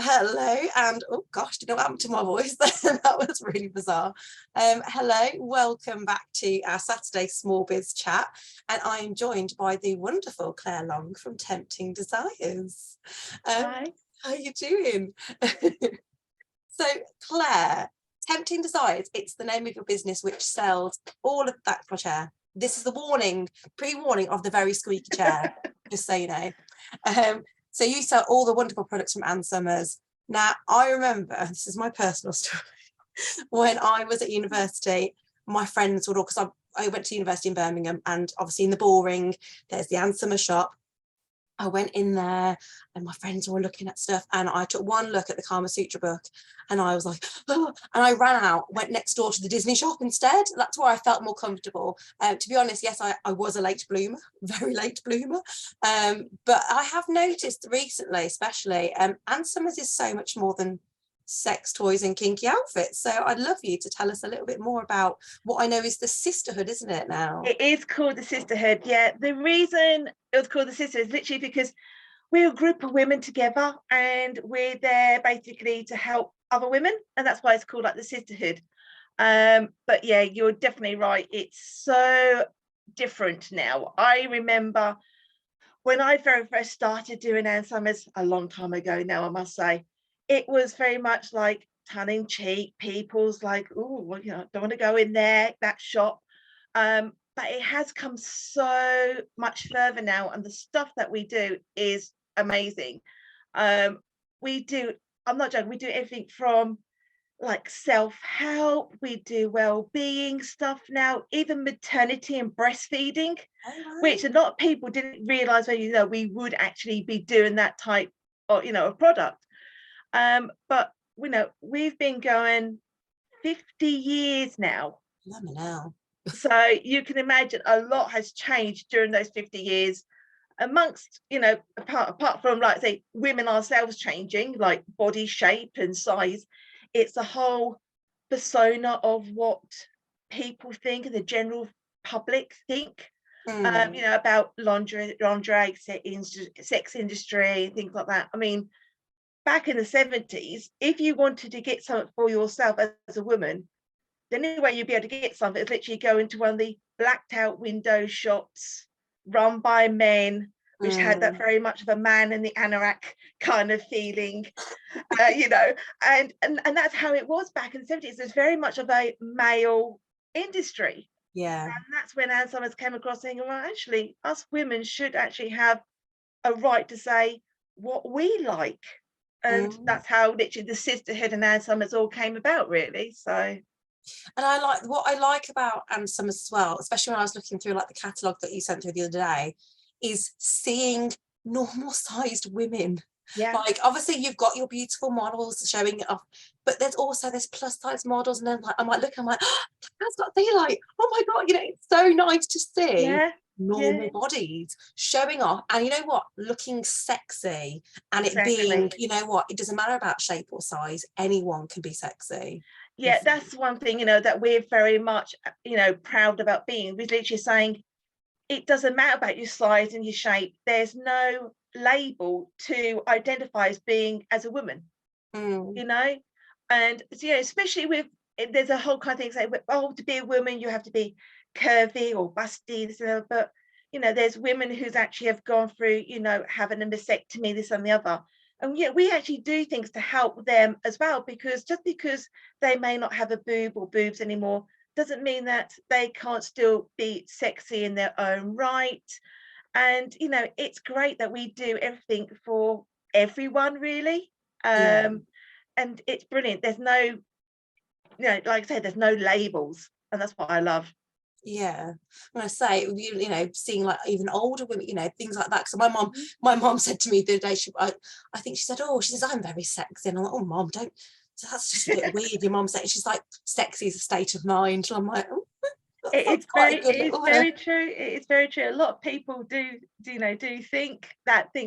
Hello, and oh gosh, did you know what happened to my voice then? That was really bizarre. Hello, welcome back to our Saturday Small Biz Chat, and I am joined by the wonderful Clare Long from Tempting Desires. Hi. How are you doing? So, Claire, Tempting Desires, it's the name of your business which sells all of that chair. This is the pre-warning of the very squeaky chair, just so you know. So you sell all the wonderful products from Ann Summers. Now, I remember, this is my personal story, when I was at university, my friends would all, because I went to university in Birmingham, and obviously in the Bull Ring, there's the Ann Summers shop. I went in there and my friends were looking at stuff, and I took one look at the Kama Sutra book and I was like, oh, and I ran out, went next door to the Disney shop instead. That's where I felt more comfortable. To be honest, yes, I was a late bloomer, very late bloomer. But I have noticed recently, especially, Ann Summers is so much more than sex toys and kinky outfits. So I'd love you to tell us a little bit more about what I know is the sisterhood, isn't it now? It is called the Sisterhood. Yeah, the reason it was called the Sisterhood is literally because we're a group of women together and we're there basically to help other women, and that's why it's called like the Sisterhood. But yeah, you're definitely right. It's so different now. I remember when I very first started doing Ann Summers a long time ago now, I must say, it was very much like tongue in cheek. People's like, oh, well, don't want to go in there, that shop. But it has come so much further now, and the stuff that we do is amazing. We do, I'm not joking, we do everything from like self-help, we do well-being stuff now, even maternity and breastfeeding, which a lot of people didn't realize when we would actually be doing that type of of product. But we've been going 50 years now. Now. So you can imagine a lot has changed during those 50 years amongst, apart from, like, say, women ourselves changing, like body shape and size. It's the whole persona of what people think and the general public think, about lingerie, sex industry, things like that. I mean, back in the 70s, if you wanted to get something for yourself as a woman, the only way you'd be able to get something is literally go into one of the blacked out window shops run by men, which had that very much of a man in the anorak kind of feeling, and that's how it was back in the 70s. There's very much of a male industry. Yeah. And that's when Ann Summers came across saying, well, actually, us women should actually have a right to say what we like. And that's how literally the Sisterhood and Ann Summers all came about, really. So. And what I like about Ann Summers as well, especially when I was looking through like the catalogue that you sent through the other day, is seeing normal sized women. Yeah. Like, obviously you've got your beautiful models showing it off, but there's also this plus size models, and then like I'm like, oh, that's got to be like, oh my god, it's so nice to see normal bodies showing off, and you know what, looking sexy, and it being, it doesn't matter about shape or size, anyone can be sexy. Yeah, that's one thing, that we're very much, proud about being. We're literally saying it doesn't matter about your size and your shape. There's no label to identify as being as a woman, and especially with, there's a whole kind of thing saying, oh, to be a woman, you have to be curvy or busty, but there's women who's actually have gone through, having a mastectomy, this and the other. And yet we actually do things to help them as well, because just because they may not have a boob or boobs anymore doesn't mean that they can't still be sexy in their own right. And it's great that we do everything for everyone, really. And it's brilliant. There's no, like I say, there's no labels, and that's what I love. Yeah, when I say, seeing like even older women, things like that. Because my mom said to me the other day, I think she said, oh, she says, I'm very sexy, and I'm like, oh, mom, don't. So that's just a bit weird. Your mom said, she's like, sexy is a state of mind. And I'm like, oh, it's very true. It's very true. A lot of people do think,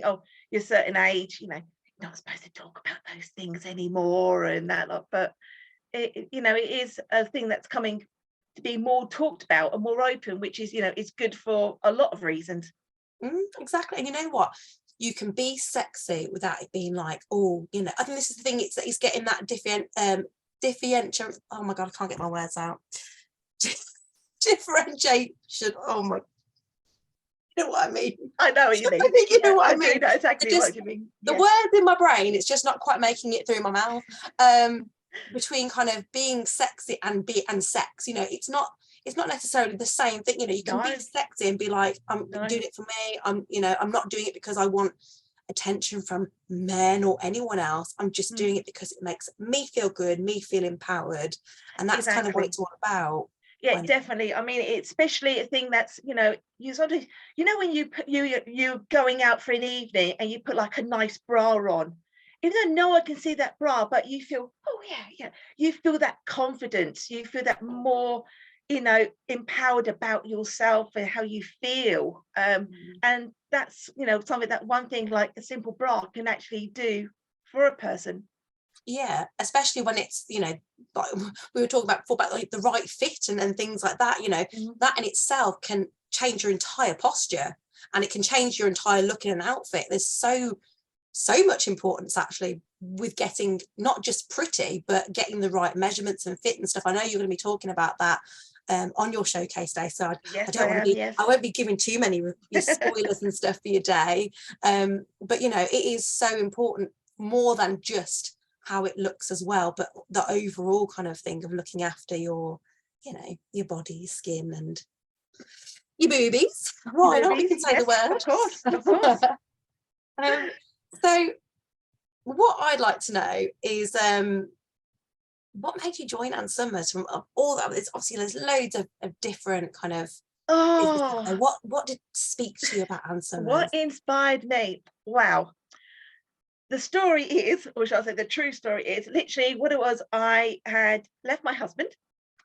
oh, you're a certain age, you're not supposed to talk about those things anymore and that lot. But it is a thing that's coming to be more talked about and more open, which is is good for a lot of reasons. Exactly. And you know what, you can be sexy without it being like, oh, you know, I think this is the thing, it's getting that differentiation. Oh my God, I can't get my words out. Differentiation. Oh my, you know what I mean? I know what you mean. I think you know what I do mean. know exactly Just, what you mean. the Yes. words in my brain, it's just not quite making it through my mouth. Between kind of being sexy and sex, you know, it's not necessarily the same thing. You know, you can be sexy and be like, I'm doing it for me. I'm not doing it because I want attention from men or anyone else. I'm just doing it because it makes me feel good, me feel empowered, and that's kind of what it's all about. Yeah, definitely. I mean, it's especially a thing that's, you know, you sort of, you know, when you put you're going out for an evening and you put like a nice bra on, even though no one can see that bra, but you feel, oh yeah, you feel that confidence, you feel that more, you know, empowered about yourself and how you feel. And that's, you know, something that one thing like a simple bra can actually do for a person. Yeah, especially when it's, you know, like we were talking about before about like the right fit and things like that, you know, that in itself can change your entire posture, and it can change your entire look in an outfit. There's so much importance actually with getting not just pretty, but getting the right measurements and fit and stuff. I know you're going to be talking about that on your showcase day, so I won't be giving too many spoilers and stuff for your day, but you know, it is so important, more than just how it looks as well, but the overall kind of thing of looking after your, you know, your body, your skin, and your boobies. Why not? We can say the word. Of course. So what I'd like to know is what made you join Ann Summers? From all that, it's obviously there's loads of different kind of businesses. What did speak to you about Ann Summers? What inspired me? Wow. The story is, or shall I say the true story is, literally what it was, I had left my husband.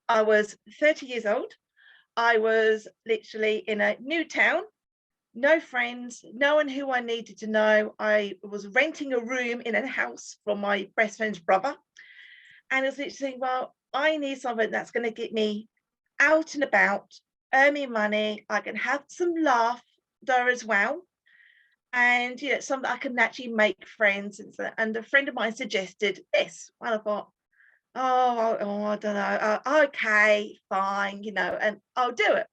I was 30 years old. I was literally in a new town, no friends, no one who I needed to know. I was renting a room in a house from my best friend's brother. And I was literally saying, well, I need something that's going to get me out and about, earn me money. I can have some laughter as well. And you know, something I can actually make friends. And a friend of mine suggested this. And I thought, I don't know. Okay, fine, you know, and I'll do it.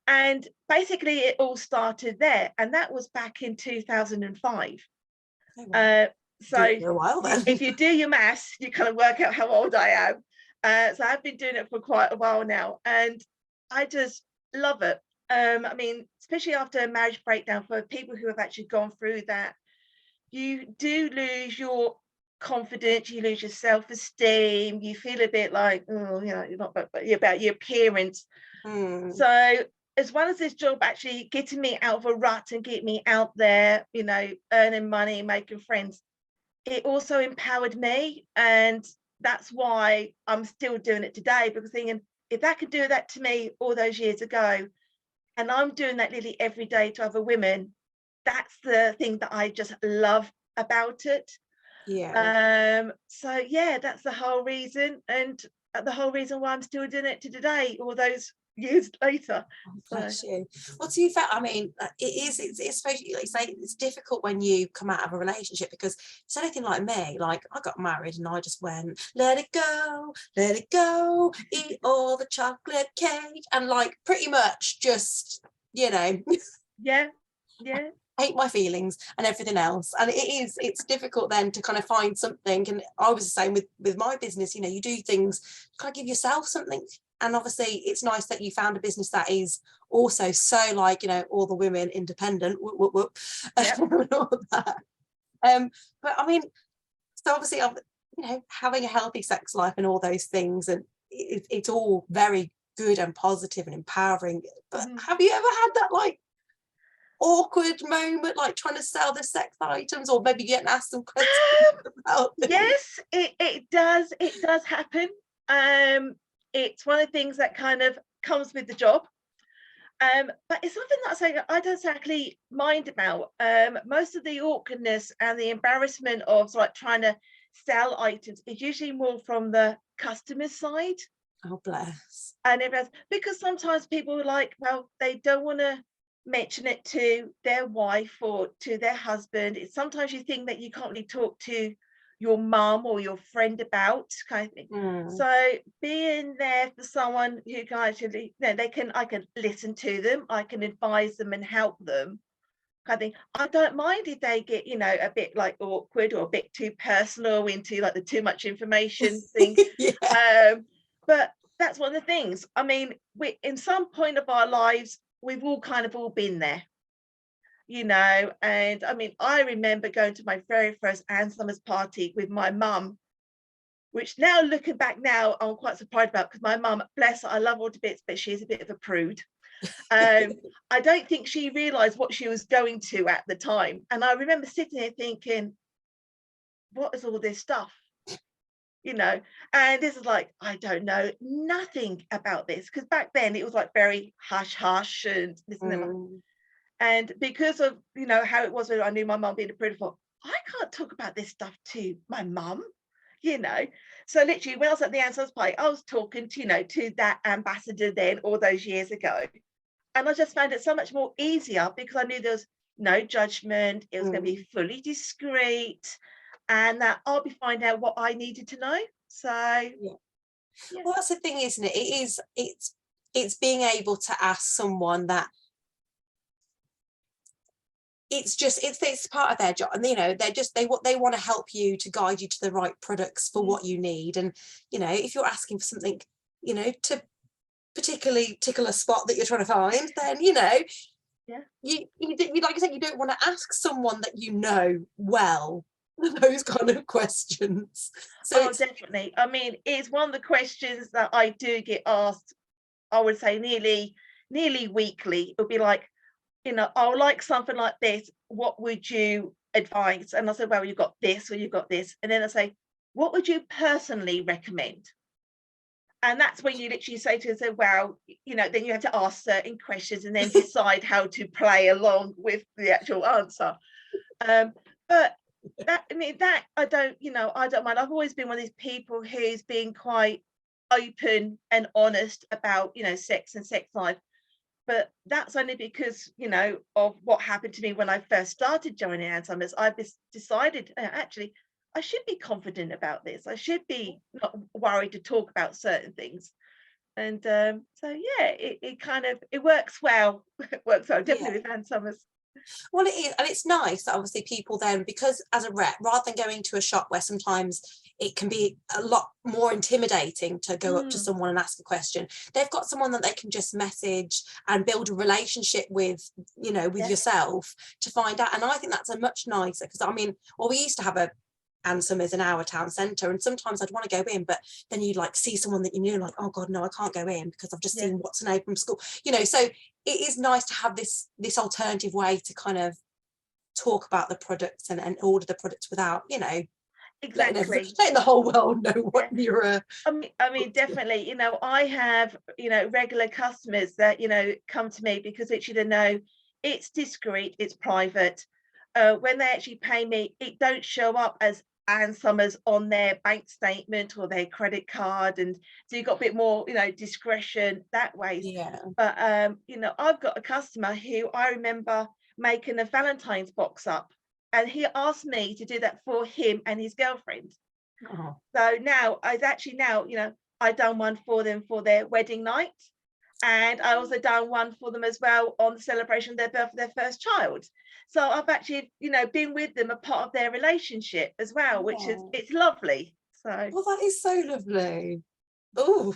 And basically, it all started there, and that was back in 2005. Oh, wow. So for a while, then. If you do your maths, you kind of work out how old I am. So I've been doing it for quite a while now, and I just love it. I mean, especially after a marriage breakdown, for people who have actually gone through that, you do lose your confidence, you lose your self-esteem, you feel a bit like, oh, you know, you're not about your appearance. So as well as this job actually getting me out of a rut and getting me out there, you know, earning money, making friends, it also empowered me. And that's why I'm still doing it today, because thinking, if that could do that to me all those years ago, and I'm doing that nearly every day to other women, that's the thing that I just love about it. So yeah, that's the whole reason, and the whole reason why I'm still doing it to today, all those years later. Bless you. Well, to be fair, I mean, it's especially, like you say, it's difficult when you come out of a relationship, because it's anything like me. Like, I got married and I just went, let it go, eat all the chocolate cake, and like pretty much just, you know, yeah hate my feelings and everything else. And it's difficult then to kind of find something. And I was the same with my business. You know, you do things, kind of give yourself something. And obviously it's nice that you found a business that is also so, like, you know, all the women independent, whoop, whoop, whoop, and all that. But I mean, so obviously, you know, having a healthy sex life and all those things, and it's all very good and positive and empowering. But have you ever had that like awkward moment, like trying to sell the sex items, or maybe getting asked some questions about them? Yes, it does happen. It's one of the things that kind of comes with the job. But it's something that I don't exactly mind about. Most of the awkwardness and the embarrassment of like trying to sell items is usually more from the customer side. Oh, bless. And because sometimes people are like, well, they don't want to mention it to their wife or to their husband. It's sometimes you think that you can't really talk to your mum or your friend about, kind of thing. Mm. So being there for someone who can actually, you know, I can listen to them, I can advise them and help them, kind of thing. I don't mind if they get, you know, a bit like awkward or a bit too personal into like the too much information thing. Yeah. But that's one of the things. I mean, we in some point of our lives, we've all kind of all been there, you know. And I mean, I remember going to my very first Ann Summers party with my mum, which now looking back now, I'm quite surprised about because my mum, bless her, I love her to bits, but she is a bit of a prude. I don't think she realised what she was going to at the time. And I remember sitting there thinking, what is all this stuff? You know, and this is like, I don't know nothing about this because back then it was like very hush hush and this and that. Mm. And because of, you know, how it was when I knew my mum being a prude, I thought, I can't talk about this stuff to my mum, you know. So literally when I was at the Answers Party, I was talking to, you know, to that ambassador then all those years ago. And I just found it so much more easier because I knew there was no judgment, it was going to Mm. be fully discreet, and that I'll be finding out what I needed to know. So Yeah. yeah. Well, that's the thing, isn't it? It's being able to ask someone that it's part of their job, and you know, they want to help you to guide you to the right products for what you need. And you know, if you're asking for something, you know, to particularly tickle a spot that you're trying to find, then you know, Yeah. you like I said, you don't want to ask someone that you know well those kind of questions. So Oh, it's definitely. I mean, it's one of the questions that I do get asked, I would say nearly weekly. It'll be like, you know, I would like something like this. What would you advise? And I say, well, you've got this or you've got this. And then I say, what would you personally recommend? And that's when you literally say to them, well, you know, then you have to ask certain questions and then decide how to play along with the actual answer. But that, I mean, that I don't, you know, I don't mind. I've always been one of these people who's been quite open and honest about, you know, sex and sex life. But that's only because, you know, of what happened to me when I first started joining Alzheimer's. I decided actually I should be confident about this. I should be not worried to talk about certain things. And so yeah, it kind of it works well. It works well, yeah. definitely with Alzheimer's. Well, it is, and it's nice that obviously people then, because as a rep, rather than going to a shop where sometimes it can be a lot more intimidating to go up to Mm, someone and ask a question, they've got someone that they can just message and build a relationship with, you know, with yeah, yourself to find out. And I think that's a much nicer, because I mean, well, we used to have a Ansem is in our town centre, and sometimes I'd want to go in, but then you like see someone that you knew, like, oh god, no, I can't go in because I've just yeah. seen what's name from school, you know. So it is nice to have this alternative way to kind of talk about the products and order the products without, you know, Exactly. letting the whole world know what Yeah. you're I mean, definitely, you know, I have, you know, regular customers that, you know, come to me because actually they know it's discreet, it's private. When they actually pay me, it don't show up as Ann Summers on their bank statement or their credit card. And so you've got a bit more, you know, discretion that way. yeah. But you know, I've got a customer who I remember making a Valentine's box up, and he asked me to do that for him and his girlfriend. Oh, So now I've actually now, you know, I done one for them for their wedding night. And I also done one for them as well on the celebration of their birth of their first child. So I've actually, you know, been with them a part of their relationship as well, which is oh, it's lovely. So well, that is so lovely. Oh,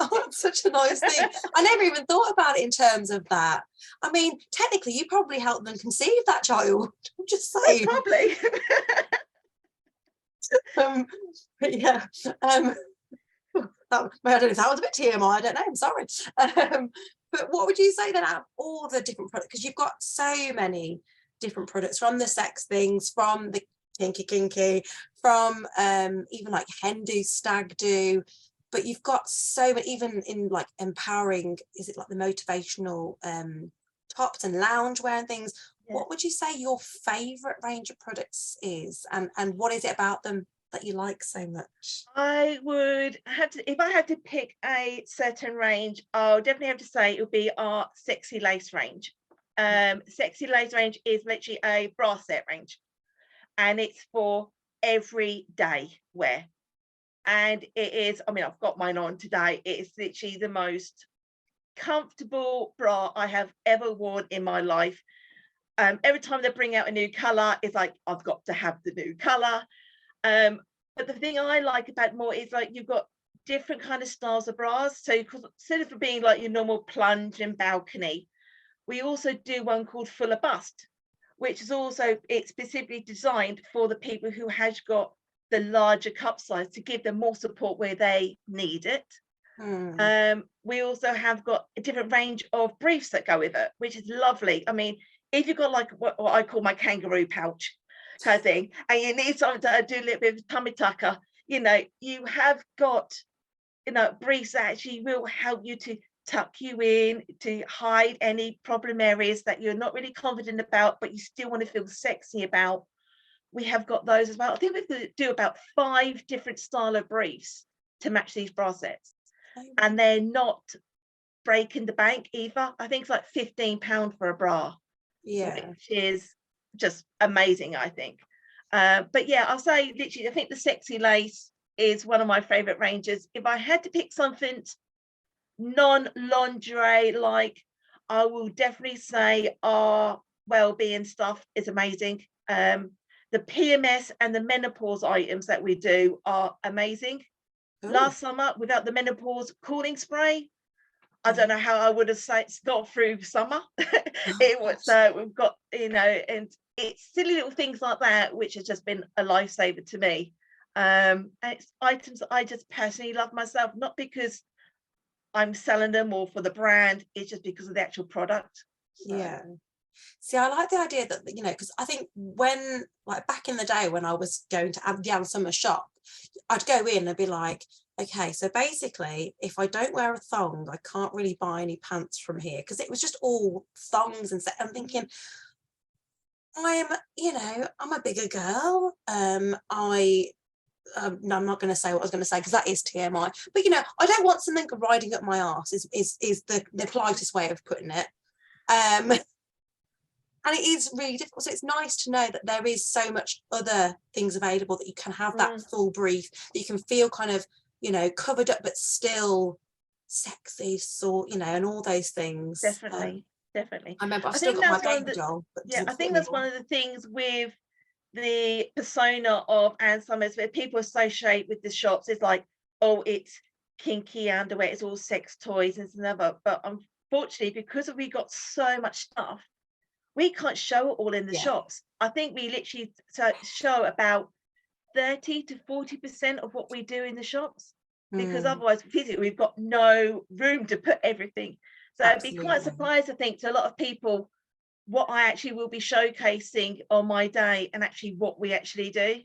oh, that's such a nice thing. I never even thought about it in terms of that. I mean, technically, you probably helped them conceive that child. I'm just oh, saying. probably. Um, but yeah. I don't know if that was a bit TMI. I don't know. I'm sorry. But what would you say then out of all the different products? Because you've got so many different products, from the sex things, from the kinky, from even like hen do, stag do. But you've got so many, even in like empowering, is it like the motivational tops and loungewear and things? Yeah. What would you say your favorite range of products is, and what is it about them that you like so much? I would have to, if I had to pick a certain range, I'll definitely have to say it would be our sexy lace range. Sexy Lace range is literally a bra set range, and it's for everyday wear. And it is, I mean, I've got mine on today. It is literally the most comfortable bra I have ever worn in my life. Every time they bring out a new color, it's like, I've got to have the new color. But the thing I like about more is like you've got different kind of styles of bras. So instead of being like your normal plunge and balcony, we also do one called fuller bust, which is also, it's specifically designed for the people who has got the larger cup size to give them more support where they need it. We also have got a different range of briefs that go with it, which is lovely. I mean, if you've got like what I call my kangaroo pouch kind of thing, and you need something to do a little bit of tummy tucker, you know, you have got, you know, briefs that actually will help you to tuck you in, to hide any problem areas that you're not really confident about, but you still want to feel sexy about. We have got those as well. I think we could do about 5 different style of briefs to match these bra sets, and they're not breaking the bank either. I think it's like £15 for a bra, which is just amazing, I think. But yeah, I'll say literally, I think the Sexy Lace is one of my favorite ranges. If I had to pick something non-lingerie, like, I will definitely say our well-being stuff is amazing. The PMS and the menopause items that we do are amazing. Ooh. Last summer, without the menopause cooling spray, I don't know how I would have got through summer. It was, we've got, you know, and it's silly little things like that, which has just been a lifesaver to me. And it's items that I just personally love myself, not because I'm selling them or for the brand, it's just because of the actual product. So. Yeah. See, I like the idea that, you know, because I think when, like back in the day when I was going to the Ann Summer shop, I'd go in and be like, okay, so basically, if I don't wear a thong, I can't really buy any pants from here, because it was just all thongs. And so I'm thinking, you know, I'm a bigger girl. No, I'm not going to say what I was going to say, because that is TMI. But, you know, I don't want something riding up my arse is the politest way of putting it. And it is really difficult. So it's nice to know that there is so much other things available, that you can have that full brief, that you can feel kind of, you know, covered up, but still sexy, sort, you know, and all those things. Definitely. I remember I've still got my baby doll. Yeah, I think that's one of the things with the persona of Ann Summers, where people associate with the shops, is like, oh, it's kinky underwear, it's all sex toys and another. But unfortunately, because we got so much stuff, we can't show it all in the shops. I think we literally show about 30 to 40% of what we do in the shops, because otherwise physically we've got no room to put everything. So Absolutely. I'd be quite surprised, I think, to a lot of people, what I actually will be showcasing on my day and actually what we actually do.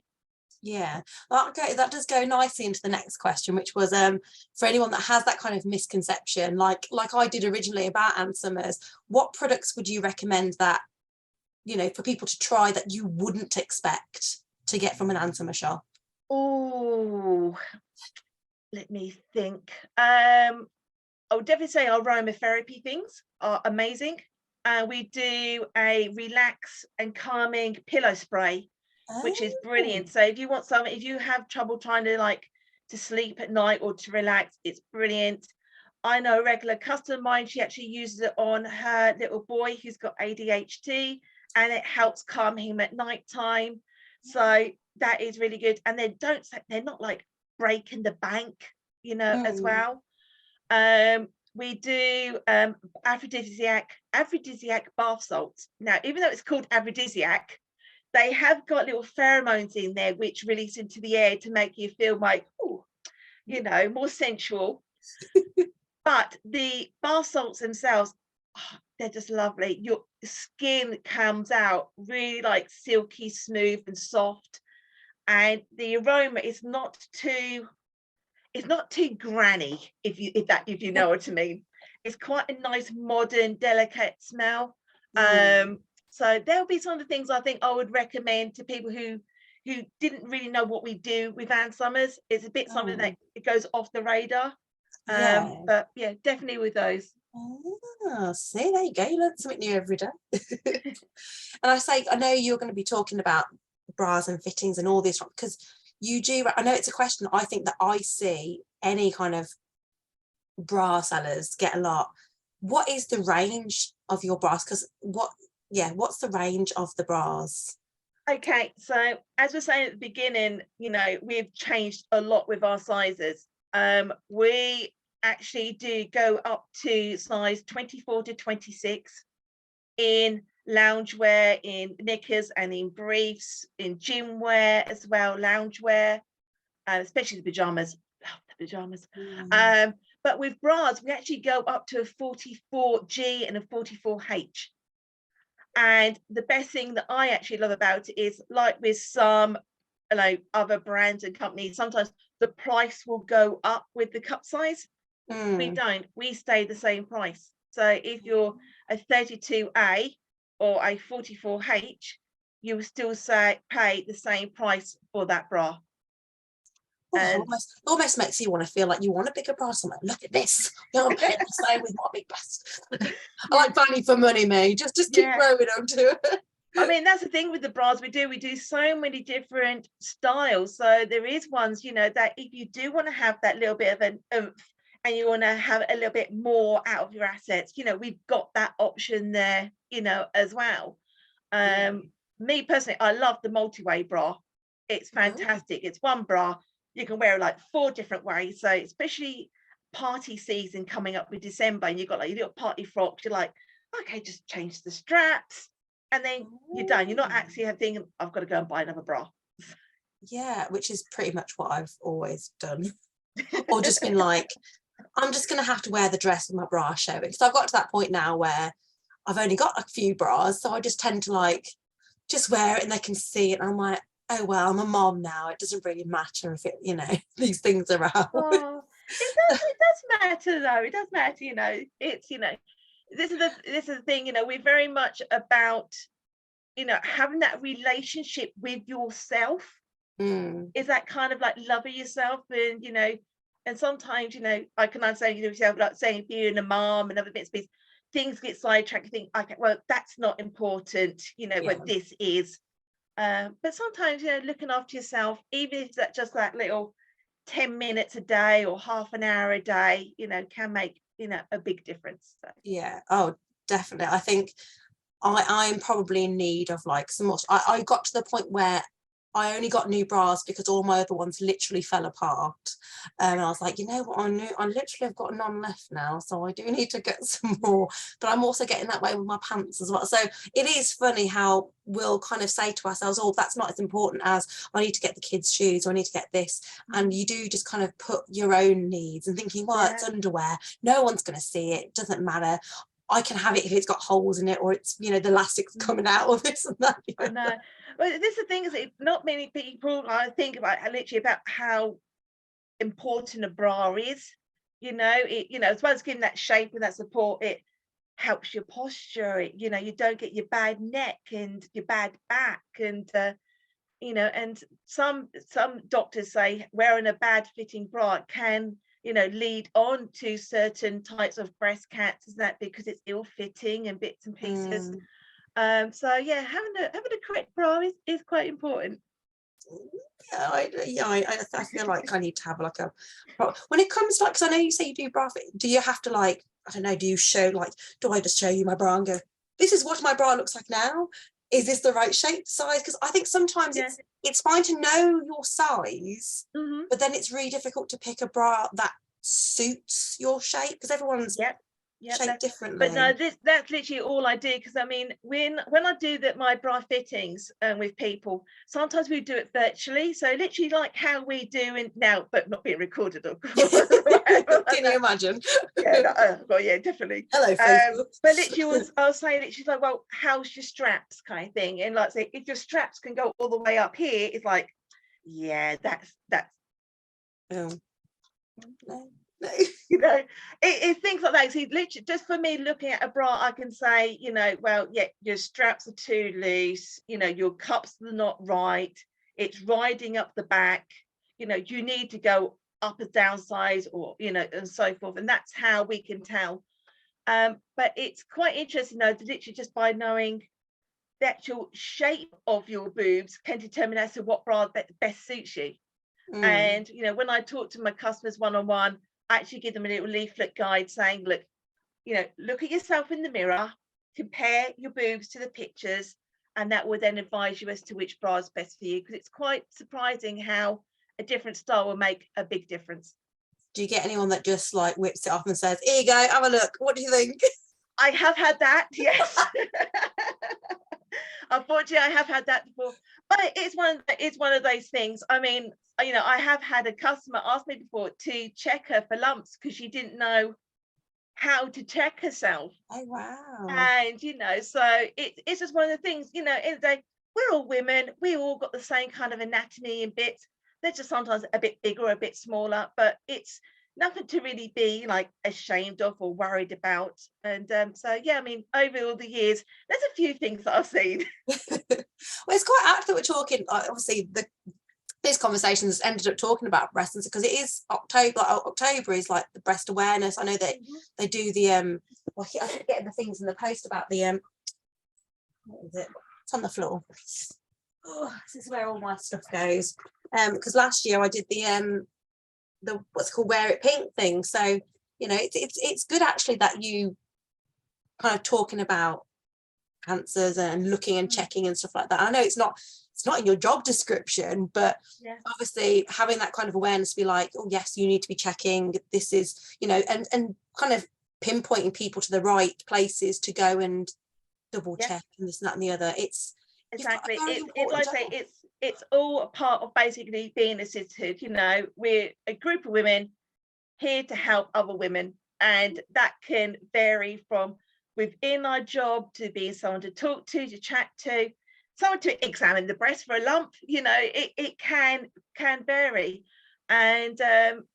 Yeah, well, okay, that does go nicely into the next question, which was for anyone that has that kind of misconception, like I did originally about Ann Summers, what products would you recommend that, you know, for people to try that you wouldn't expect to get from an Ann Summer shop? Oh, let me think. I would definitely say our aromatherapy things are amazing. We do a relax and calming pillow spray, which is brilliant. So if you want some, if you have trouble trying to sleep at night or to relax, it's brilliant. I know a regular customer of mine, she actually uses it on her little boy who's got ADHD, and it helps calm him at night time. So that is really good. And they're not like breaking the bank, you know, as well. We do aphrodisiac bath salts. Now, even though it's called aphrodisiac, they have got little pheromones in there which release into the air to make you feel like, oh, you know, more sensual. But the bath salts themselves, they're just lovely. Your skin comes out really like silky smooth and soft, and the aroma is not too granny, if you know what I mean. It's quite a nice modern delicate smell. So there'll be some of the things I think I would recommend to people who didn't really know what we do with Ann Summers. It's a bit something that it goes off the radar. But yeah, definitely with those. Ah, see, there you go. You learn something new every day. And I know you're going to be talking about bras and fittings and all this because you do. I know it's a question I think that I see any kind of bra sellers get a lot. What is the range of your bras? Because what's the range of the bras? Okay, so as we're saying at the beginning, we've changed a lot with our sizes. We actually do go up to size 24 to 26 in loungewear, in knickers and in briefs, in gym wear as well, loungewear, especially the pajamas. Love the pajamas. But with bras, we actually go up to a 44G and a 44H. And the best thing that I actually love about it is, like with some other brands and companies, sometimes the price will go up with the cup size. We don't. We stay the same price. So if you're a 32A or a 44H, you will still pay the same price for that bra. And almost makes you want to feel like you want a bigger bra. So I'm like, look at this. I'm paying the same with my big breast. I like value for money, me. Just keep growing onto it. I mean, that's the thing with the bras we do so many different styles. So there is ones, that if you do want to have that little bit of an oomph and you want to have a little bit more out of your assets, we've got that option there, as well. Me personally, I love the multi-way bra. It's fantastic. It's one bra. You can wear it like 4 different ways. So especially party season coming up with December, and you've got like your little party frocks, you're like, okay, just change the straps. And then you're done. You're not actually thinking, I've got to go and buy another bra. Yeah, which is pretty much what I've always done. Or just been like, I'm just going to have to wear the dress with my bra showing. So I've got to that point now where I've only got a few bras. So I just tend to just wear it and they can see it. And I'm like, oh, well, I'm a mom now. It doesn't really matter if it, these things are out. Oh, it does matter though. It does matter, it's, this is the thing, we're very much about, having that relationship with yourself. Is that kind of like loving yourself, and and sometimes I can understand yourself, like saying being a mom and other bits, things get sidetracked. You think, okay, well, that's not important, what this is. But sometimes looking after yourself, even if that's just that little 10 minutes a day or half an hour a day, can make a big difference. So. Yeah. Oh, definitely. I think I'm probably in need of some more. I got to the point where I only got new bras because all my other ones literally fell apart. And I was like, you know what, I literally have got none left now. So I do need to get some more. But I'm also getting that way with my pants as well. So it is funny how we'll kind of say to ourselves, oh, that's not as important as I need to get the kids' shoes or I need to get this. And you do just kind of put your own needs and thinking, well, it's underwear. No one's going to see it. It doesn't matter. I can have it if it's got holes in it or it's, the elastic's coming out or this and that. I know. Well, this is the thing, is not many people think about literally about how important a bra is. As well as giving that shape and that support, it helps your posture. You don't get your bad neck and your bad back, and and some doctors say wearing a bad fitting bra can lead on to certain types of breast cancers, that because it's ill fitting and bits and pieces. So yeah, having a correct bra is quite important. I feel like I need to have when it comes to because I know you say you do bra fit, do you have to I don't know, do you show do I just show you my bra and go, this is what my bra looks like now? Is this the right shape, size? Because I think sometimes it's fine to know your size, but then it's really difficult to pick a bra that suits your shape because everyone's shaped differently. But no, that's literally all I do, because I mean, when I do my bra fittings with people, sometimes we do it virtually, so literally like how we do now, but not being recorded, of course. Can you imagine? Yeah, definitely. Hello, Facebook. But literally I'll say literally like, well, how's your straps, kind of thing, and say if your straps can go all the way up here, it's like, yeah, that's no. It's things like that. See, literally just for me looking at a bra, I can say, well, yeah, your straps are too loose, your cups are not right, it's riding up the back, you need to go up a downsize, or and so forth. And that's how we can tell But it's quite interesting though, to literally just by knowing the actual shape of your boobs can determine as to what bra best suits you. And you know, when I talk to my customers one-on-one, I actually give them a little leaflet guide saying, look, you know, look at yourself in the mirror, compare your boobs to the pictures, and that will then advise you as to which bra is best for you, because it's quite surprising how a different style will make a big difference. Do you get anyone that just like whips it off and says, here you go, have a look, what do you think? I have had that, yes. Unfortunately, I have had that before, but it's one of those things. I mean, you know, I have had a customer ask me before to check her for lumps because she didn't know how to check herself. Oh wow. And you know, so it's just one of the things, you know, in the day, we're all women, we all got the same kind of anatomy and bits. They're just sometimes a bit bigger or a bit smaller, but it's nothing to really be like ashamed of or worried about. And so yeah, I mean, over all the years, there's a few things that I've seen. Well, it's quite apt that we're talking, obviously this conversation has ended up talking about breast cancer because it is October. Like, October is like the breast awareness. I know that they do the well, I keep getting the things in the post about the what is it? It's on the floor. Oh, this is where all my stuff goes. Because last year I did the what's called Wear It Pink thing. So you know, it's good actually that you kind of talking about cancers and looking and checking and stuff like that. I know it's not in your job description, but obviously having that kind of awareness, be like, oh yes, you need to be checking, this is, you know, and kind of pinpointing people to the right places to go and double check and this and that and the other. It's exactly, it's like I say, it's all a part of basically being a sisterhood. You know, we're a group of women here to help other women, and that can vary from within our job to being someone to talk to chat to, someone to examine the breast for a lump. You know, it can vary. And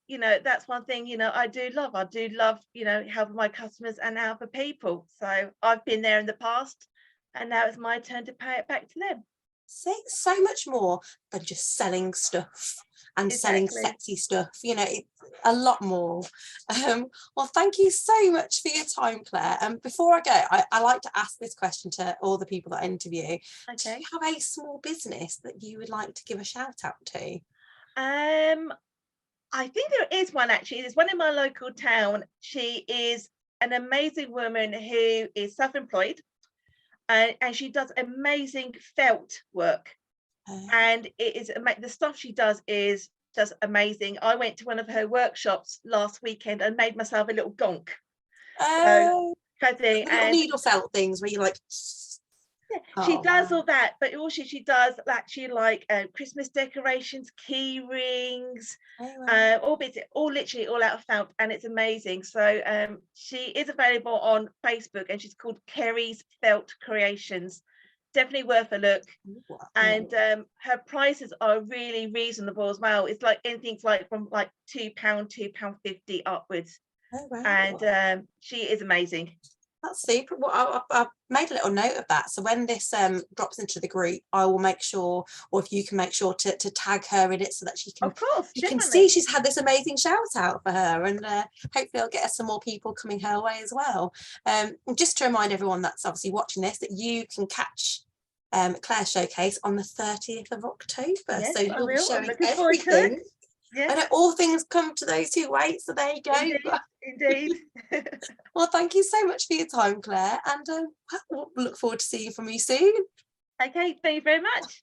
you know, that's one thing, you know, I do love, you know, helping my customers and other people. So I've been there in the past, and now it's my turn to pay it back to them. See, so much more than just selling stuff and selling sexy stuff, you know, it's a lot more. Well, thank you so much for your time, Claire. And before I go, I like to ask this question to all the people that I interview. Do you have a small business that you would like to give a shout out to? I think there is one actually. There's one in my local town. She is an amazing woman who is self-employed, and she does amazing felt work. And it is the stuff she does is just amazing. I went to one of her workshops last weekend and made myself a little gonk. Oh, so, thing. Little needle felt things where you like. Yeah, she does all that, but also she does actually like Christmas decorations, key rings, all bits, all literally all out of felt, and it's amazing. So she is available on Facebook, and she's called Kerry's Felt Creations. Definitely worth a look. And her prices are really reasonable as well. It's like anything's like from like £2, £2.50 upwards. And she is amazing. That's super. Well, I've made a little note of that. So when this drops into the group, I will make sure, or if you can make sure to tag her in it so that she can, of course, you can see she's had this amazing shout out for her, and hopefully I'll get some more people coming her way as well. Just to remind everyone that's obviously watching this, that you can catch Claire's showcase on the 30th of October. Yes, so you'll be showing everything. I know all things come to those who wait, so there you go. Indeed. Well, thank you so much for your time, Claire, and we'll look forward to seeing from you soon. Okay, thank you very much.